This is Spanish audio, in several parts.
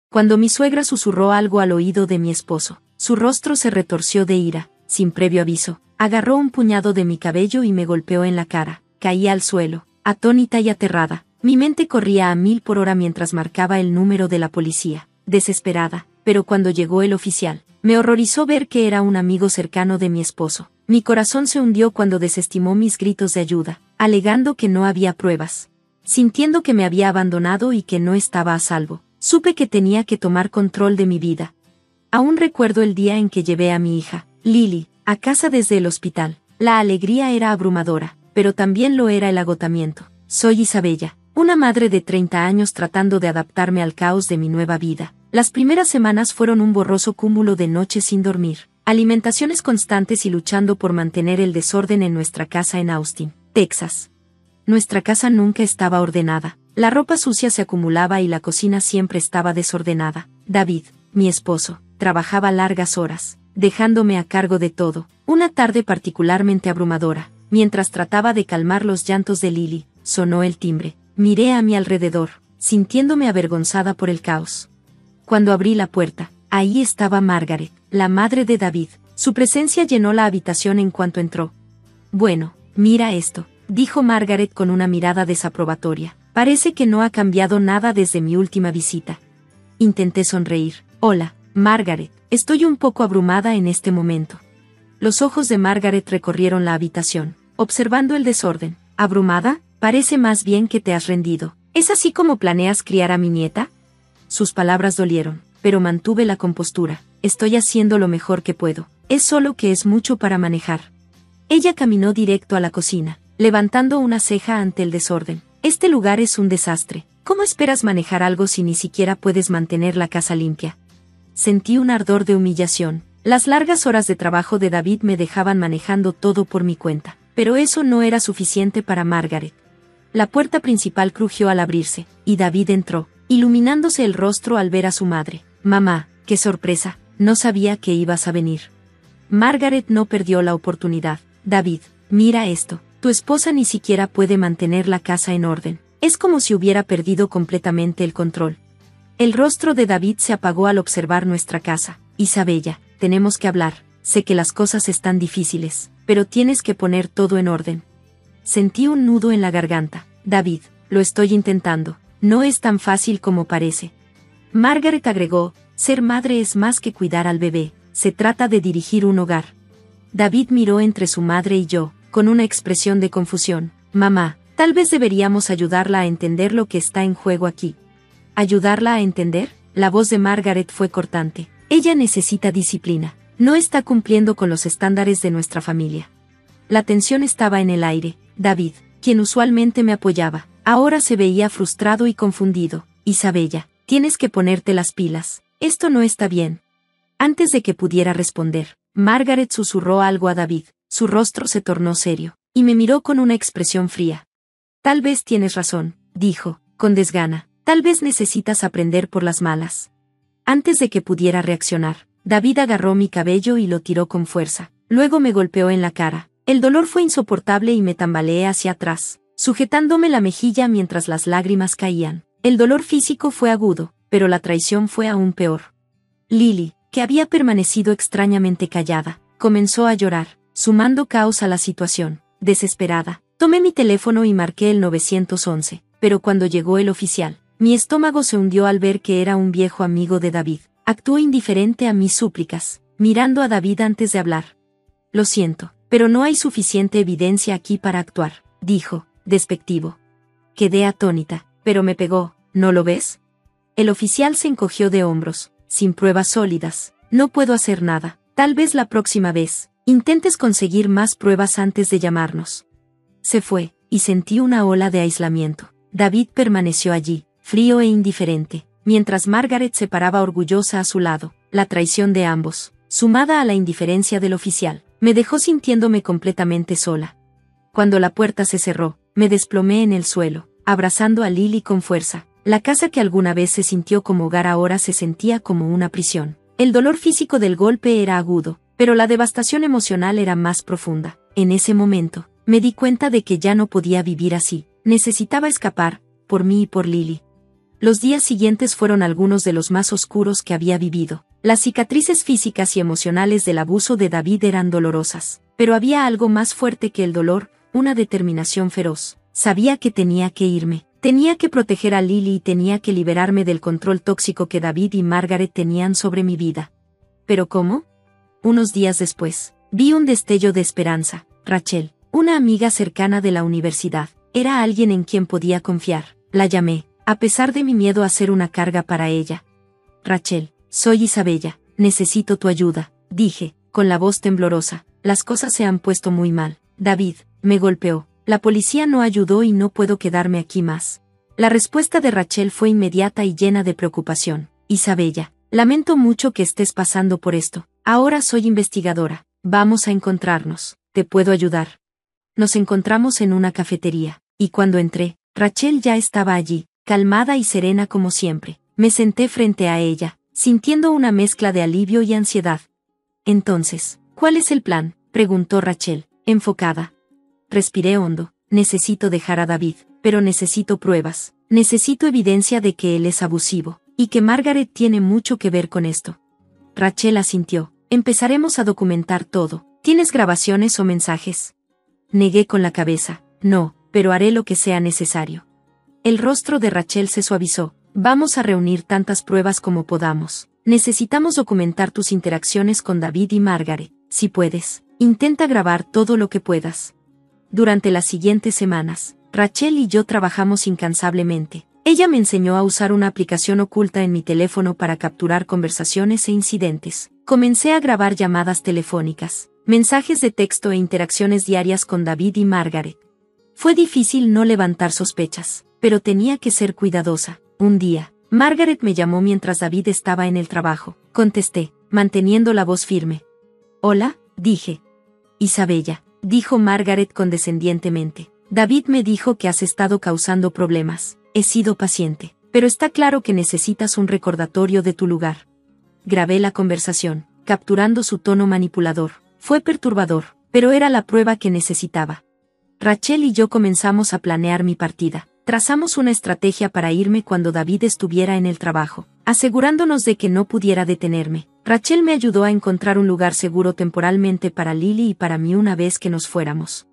cuando mi suegra susurró algo al oído de mi esposo. Su rostro se retorció de ira, sin previo aviso. Agarró un puñado de mi cabello y me golpeó en la cara. Caí al suelo, atónita y aterrada. Mi mente corría a 1000 por hora mientras marcaba el número de la policía. Desesperada, pero cuando llegó el oficial, me horrorizó ver que era un amigo cercano de mi esposo. Mi corazón se hundió cuando desestimó mis gritos de ayuda, alegando que no había pruebas. Sintiendo que me había abandonado y que no estaba a salvo, supe que tenía que tomar control de mi vida. Aún recuerdo el día en que llevé a mi hija, Lily, a casa desde el hospital. La alegría era abrumadora, pero también lo era el agotamiento. Soy Isabella, una madre de 30 años tratando de adaptarme al caos de mi nueva vida. Las primeras semanas fueron un borroso cúmulo de noches sin dormir, alimentaciones constantes y luchando por mantener el desorden en nuestra casa en Austin, Texas. Nuestra casa nunca estaba ordenada, la ropa sucia se acumulaba y la cocina siempre estaba desordenada. David, mi esposo, trabajaba largas horas, dejándome a cargo de todo. Una tarde particularmente abrumadora, mientras trataba de calmar los llantos de Lily, sonó el timbre. Miré a mi alrededor, sintiéndome avergonzada por el caos. Cuando abrí la puerta, ahí estaba Margaret, la madre de David. Su presencia llenó la habitación en cuanto entró. Bueno, mira esto, dijo Margaret con una mirada desaprobatoria. Parece que no ha cambiado nada desde mi última visita. Intenté sonreír. Hola, Margaret, estoy un poco abrumada en este momento. Los ojos de Margaret recorrieron la habitación, observando el desorden. ¿Abrumada? Parece más bien que te has rendido. ¿Es así como planeas criar a mi nieta? Sus palabras dolieron, pero mantuve la compostura. Estoy haciendo lo mejor que puedo. Es solo que es mucho para manejar. Ella caminó directo a la cocina, levantando una ceja ante el desorden. Este lugar es un desastre. ¿Cómo esperas manejar algo si ni siquiera puedes mantener la casa limpia? Sentí un ardor de humillación. Las largas horas de trabajo de David me dejaban manejando todo por mi cuenta. Pero eso no era suficiente para Margaret. La puerta principal crujió al abrirse, y David entró, iluminándose el rostro al ver a su madre. Mamá, qué sorpresa, no sabía que ibas a venir. Margaret no perdió la oportunidad. David, mira esto, tu esposa ni siquiera puede mantener la casa en orden. Es como si hubiera perdido completamente el control. El rostro de David se apagó al observar nuestra casa. Isabella, tenemos que hablar. Sé que las cosas están difíciles, pero tienes que poner todo en orden. Sentí un nudo en la garganta. David, lo estoy intentando. No es tan fácil como parece. Margaret agregó, ser madre es más que cuidar al bebé, se trata de dirigir un hogar. David miró entre su madre y yo, con una expresión de confusión. Mamá, tal vez deberíamos ayudarla a entender lo que está en juego aquí. ¿Ayudarla a entender? La voz de Margaret fue cortante. Ella necesita disciplina. No está cumpliendo con los estándares de nuestra familia. La tensión estaba en el aire. David, quien usualmente me apoyaba, ahora se veía frustrado y confundido. Isabella, tienes que ponerte las pilas. Esto no está bien. Antes de que pudiera responder, Margaret susurró algo a David. Su rostro se tornó serio, y me miró con una expresión fría. Tal vez tienes razón, dijo, con desgana. Tal vez necesitas aprender por las malas. Antes de que pudiera reaccionar, David agarró mi cabello y lo tiró con fuerza. Luego me golpeó en la cara. El dolor fue insoportable y me tambaleé hacia atrás, sujetándome la mejilla mientras las lágrimas caían. El dolor físico fue agudo, pero la traición fue aún peor. Lily, que había permanecido extrañamente callada, comenzó a llorar, sumando caos a la situación. Desesperada, tomé mi teléfono y marqué el 911, pero cuando llegó el oficial, mi estómago se hundió al ver que era un viejo amigo de David. Actuó indiferente a mis súplicas, mirando a David antes de hablar. Lo siento, pero no hay suficiente evidencia aquí para actuar, dijo, despectivo. Quedé atónita, pero me pegó, ¿no lo ves? El oficial se encogió de hombros. Sin pruebas sólidas, no puedo hacer nada. Tal vez la próxima vez, intentes conseguir más pruebas antes de llamarnos. Se fue, y sentí una ola de aislamiento. David permaneció allí, frío e indiferente, mientras Margaret se paraba orgullosa a su lado. La traición de ambos, sumada a la indiferencia del oficial, me dejó sintiéndome completamente sola. Cuando la puerta se cerró, me desplomé en el suelo, abrazando a Lily con fuerza. La casa que alguna vez se sintió como hogar ahora se sentía como una prisión. El dolor físico del golpe era agudo, pero la devastación emocional era más profunda. En ese momento, me di cuenta de que ya no podía vivir así. Necesitaba escapar, por mí y por Lily. Los días siguientes fueron algunos de los más oscuros que había vivido. Las cicatrices físicas y emocionales del abuso de David eran dolorosas, pero había algo más fuerte que el dolor, una determinación feroz. Sabía que tenía que irme. Tenía que proteger a Lily y tenía que liberarme del control tóxico que David y Margaret tenían sobre mi vida. ¿Pero cómo? Unos días después, vi un destello de esperanza. Rachel, una amiga cercana de la universidad, era alguien en quien podía confiar. La llamé, a pesar de mi miedo a ser una carga para ella. Rachel, soy Isabella, necesito tu ayuda, dije, con la voz temblorosa. Las cosas se han puesto muy mal. David me golpeó. La policía no ayudó y no puedo quedarme aquí más. La respuesta de Rachel fue inmediata y llena de preocupación. Isabella, lamento mucho que estés pasando por esto. Ahora soy investigadora. Vamos a encontrarnos. ¿Te puedo ayudar? Nos encontramos en una cafetería, y cuando entré, Rachel ya estaba allí, calmada y serena como siempre. Me senté frente a ella, sintiendo una mezcla de alivio y ansiedad. Entonces, ¿cuál es el plan?, preguntó Rachel, enfocada. Respiré hondo. Necesito dejar a David, pero necesito pruebas. Necesito evidencia de que él es abusivo, y que Margaret tiene mucho que ver con esto. Rachel asintió. Empezaremos a documentar todo. ¿Tienes grabaciones o mensajes? Negué con la cabeza. No, pero haré lo que sea necesario. El rostro de Rachel se suavizó. Vamos a reunir tantas pruebas como podamos. Necesitamos documentar tus interacciones con David y Margaret. Si puedes, intenta grabar todo lo que puedas. Durante las siguientes semanas, Rachel y yo trabajamos incansablemente. Ella me enseñó a usar una aplicación oculta en mi teléfono para capturar conversaciones e incidentes. Comencé a grabar llamadas telefónicas, mensajes de texto e interacciones diarias con David y Margaret. Fue difícil no levantar sospechas, pero tenía que ser cuidadosa. Un día, Margaret me llamó mientras David estaba en el trabajo. Contesté, manteniendo la voz firme. Hola, dije. Isabella, dijo Margaret condescendientemente. David me dijo que has estado causando problemas. He sido paciente, pero está claro que necesitas un recordatorio de tu lugar. Grabé la conversación, capturando su tono manipulador. Fue perturbador, pero era la prueba que necesitaba. Rachel y yo comenzamos a planear mi partida. Trazamos una estrategia para irme cuando David estuviera en el trabajo, asegurándonos de que no pudiera detenerme. Rachel me ayudó a encontrar un lugar seguro temporalmente para Lily y para mí una vez que nos fuéramos.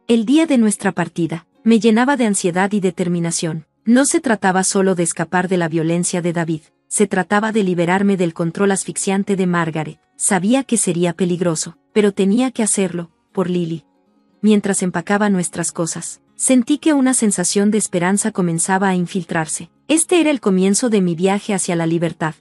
El día de nuestra partida, me llenaba de ansiedad y determinación. No se trataba solo de escapar de la violencia de David, se trataba de liberarme del control asfixiante de Margaret. Sabía que sería peligroso, pero tenía que hacerlo, por Lily. Mientras empacaba nuestras cosas, sentí que una sensación de esperanza comenzaba a infiltrarse. Este era el comienzo de mi viaje hacia la libertad.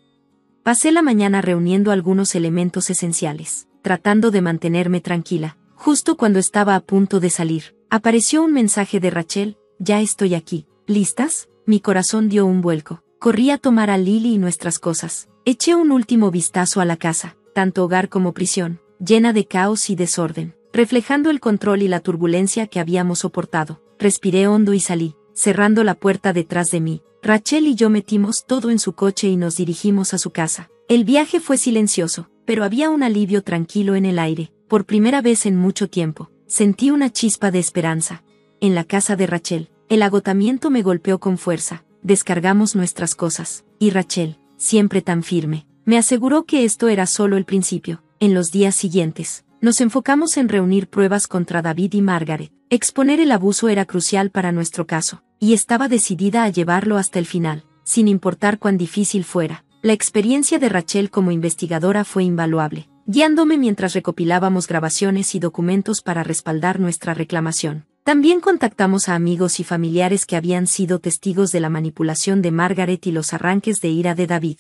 Pasé la mañana reuniendo algunos elementos esenciales, tratando de mantenerme tranquila. Justo cuando estaba a punto de salir, apareció un mensaje de Rachel. Ya estoy aquí. ¿Listas? Mi corazón dio un vuelco. Corrí a tomar a Lily y nuestras cosas. Eché un último vistazo a la casa, tanto hogar como prisión, llena de caos y desorden, reflejando el control y la turbulencia que habíamos soportado. Respiré hondo y salí, cerrando la puerta detrás de mí. Rachel y yo metimos todo en su coche y nos dirigimos a su casa. El viaje fue silencioso, pero había un alivio tranquilo en el aire. Por primera vez en mucho tiempo, sentí una chispa de esperanza. En la casa de Rachel, el agotamiento me golpeó con fuerza. Descargamos nuestras cosas, y Rachel, siempre tan firme, me aseguró que esto era solo el principio. En los días siguientes, nos enfocamos en reunir pruebas contra David y Margaret. Exponer el abuso era crucial para nuestro caso, y estaba decidida a llevarlo hasta el final, sin importar cuán difícil fuera. La experiencia de Rachel como investigadora fue invaluable, guiándome mientras recopilábamos grabaciones y documentos para respaldar nuestra reclamación. También contactamos a amigos y familiares que habían sido testigos de la manipulación de Margaret y los arranques de ira de David.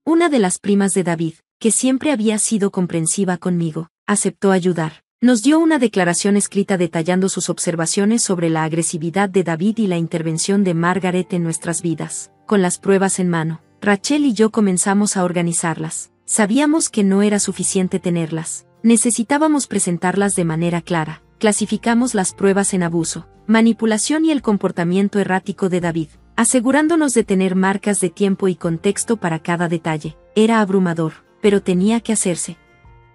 Una de las primas de David, que siempre había sido comprensiva conmigo, aceptó ayudar. Nos dio una declaración escrita detallando sus observaciones sobre la agresividad de David y la intervención de Margaret en nuestras vidas. Con las pruebas en mano, Rachel y yo comenzamos a organizarlas. Sabíamos que no era suficiente tenerlas. Necesitábamos presentarlas de manera clara. Clasificamos las pruebas en abuso, manipulación y el comportamiento errático de David, asegurándonos de tener marcas de tiempo y contexto para cada detalle. Era abrumador, pero tenía que hacerse.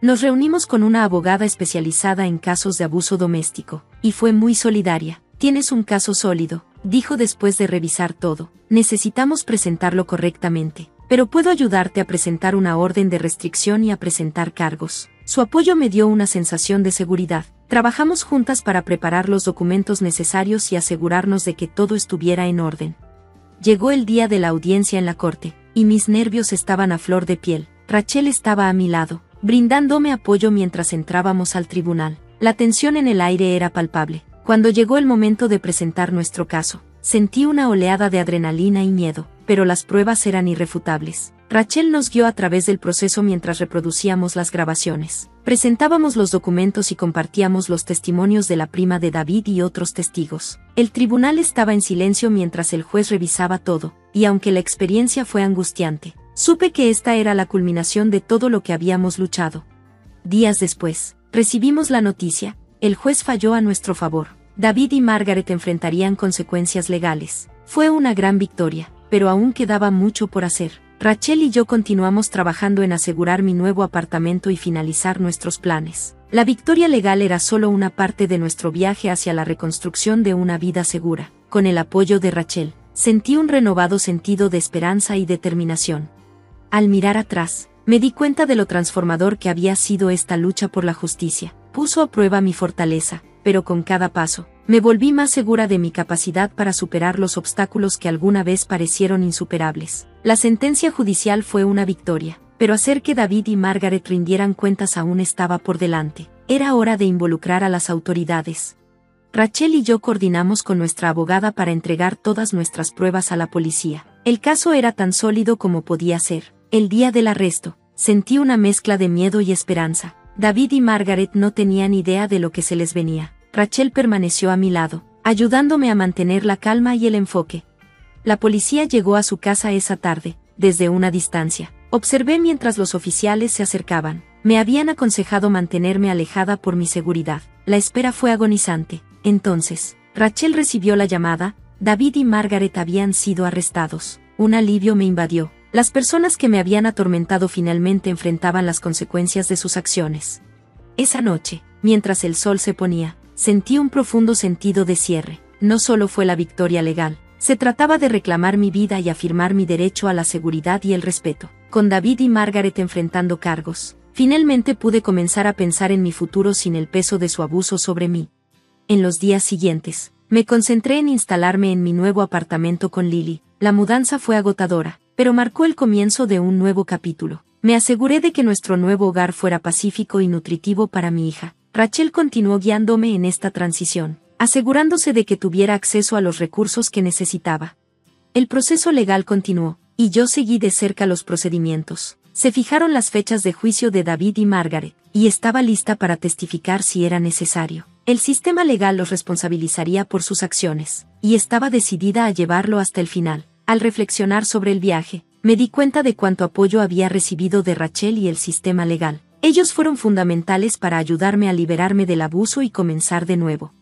Nos reunimos con una abogada especializada en casos de abuso doméstico, y fue muy solidaria. Tienes un caso sólido, dijo después de revisar todo. Necesitamos presentarlo correctamente. Pero puedo ayudarte a presentar una orden de restricción y a presentar cargos. Su apoyo me dio una sensación de seguridad. Trabajamos juntas para preparar los documentos necesarios y asegurarnos de que todo estuviera en orden. Llegó el día de la audiencia en la corte, y mis nervios estaban a flor de piel. Rachel estaba a mi lado, brindándome apoyo mientras entrábamos al tribunal. La tensión en el aire era palpable. Cuando llegó el momento de presentar nuestro caso, sentí una oleada de adrenalina y miedo, pero las pruebas eran irrefutables. Rachel nos guió a través del proceso mientras reproducíamos las grabaciones. Presentábamos los documentos y compartíamos los testimonios de la prima de David y otros testigos. El tribunal estaba en silencio mientras el juez revisaba todo, y aunque la experiencia fue angustiante, supe que esta era la culminación de todo lo que habíamos luchado. Días después, recibimos la noticia: el juez falló a nuestro favor. David y Margaret enfrentarían consecuencias legales. Fue una gran victoria, pero aún quedaba mucho por hacer. Rachel y yo continuamos trabajando en asegurar mi nuevo apartamento y finalizar nuestros planes. La victoria legal era solo una parte de nuestro viaje hacia la reconstrucción de una vida segura. Con el apoyo de Rachel, sentí un renovado sentido de esperanza y determinación. Al mirar atrás, me di cuenta de lo transformador que había sido esta lucha por la justicia. Puso a prueba mi fortaleza, pero con cada paso, me volví más segura de mi capacidad para superar los obstáculos que alguna vez parecieron insuperables. La sentencia judicial fue una victoria, pero hacer que David y Margaret rindieran cuentas aún estaba por delante. Era hora de involucrar a las autoridades. Rachel y yo coordinamos con nuestra abogada para entregar todas nuestras pruebas a la policía. El caso era tan sólido como podía ser. El día del arresto, sentí una mezcla de miedo y esperanza. David y Margaret no tenían idea de lo que se les venía. Rachel permaneció a mi lado, ayudándome a mantener la calma y el enfoque. La policía llegó a su casa esa tarde, desde una distancia. Observé mientras los oficiales se acercaban. Me habían aconsejado mantenerme alejada por mi seguridad. La espera fue agonizante. Entonces, Rachel recibió la llamada: David y Margaret habían sido arrestados. Un alivio me invadió. Las personas que me habían atormentado finalmente enfrentaban las consecuencias de sus acciones. Esa noche, mientras el sol se ponía, sentí un profundo sentido de cierre. No solo fue la victoria legal, se trataba de reclamar mi vida y afirmar mi derecho a la seguridad y el respeto. Con David y Margaret enfrentando cargos, finalmente pude comenzar a pensar en mi futuro sin el peso de su abuso sobre mí. En los días siguientes, me concentré en instalarme en mi nuevo apartamento con Lily. La mudanza fue agotadora, pero marcó el comienzo de un nuevo capítulo. Me aseguré de que nuestro nuevo hogar fuera pacífico y nutritivo para mi hija. Rachel continuó guiándome en esta transición, asegurándose de que tuviera acceso a los recursos que necesitaba. El proceso legal continuó, y yo seguí de cerca los procedimientos. Se fijaron las fechas de juicio de David y Margaret, y estaba lista para testificar si era necesario. El sistema legal los responsabilizaría por sus acciones, y estaba decidida a llevarlo hasta el final. Al reflexionar sobre el viaje, me di cuenta de cuánto apoyo había recibido de Rachel y el sistema legal. Ellos fueron fundamentales para ayudarme a liberarme del abuso y comenzar de nuevo.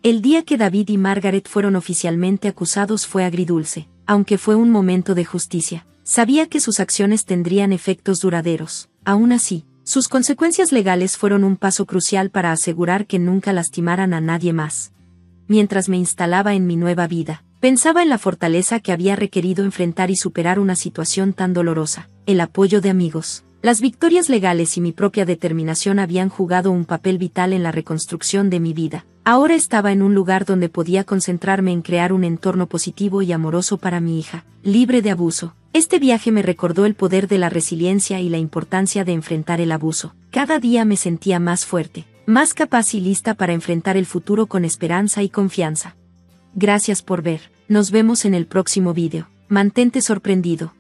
El día que David y Margaret fueron oficialmente acusados fue agridulce, aunque fue un momento de justicia. Sabía que sus acciones tendrían efectos duraderos. Aún así, sus consecuencias legales fueron un paso crucial para asegurar que nunca lastimaran a nadie más. Mientras me instalaba en mi nueva vida, pensaba en la fortaleza que había requerido enfrentar y superar una situación tan dolorosa. El apoyo de amigos, las victorias legales y mi propia determinación habían jugado un papel vital en la reconstrucción de mi vida. Ahora estaba en un lugar donde podía concentrarme en crear un entorno positivo y amoroso para mi hija, libre de abuso. Este viaje me recordó el poder de la resiliencia y la importancia de enfrentar el abuso. Cada día me sentía más fuerte, más capaz y lista para enfrentar el futuro con esperanza y confianza. Gracias por ver. Nos vemos en el próximo video. Mantente sorprendido.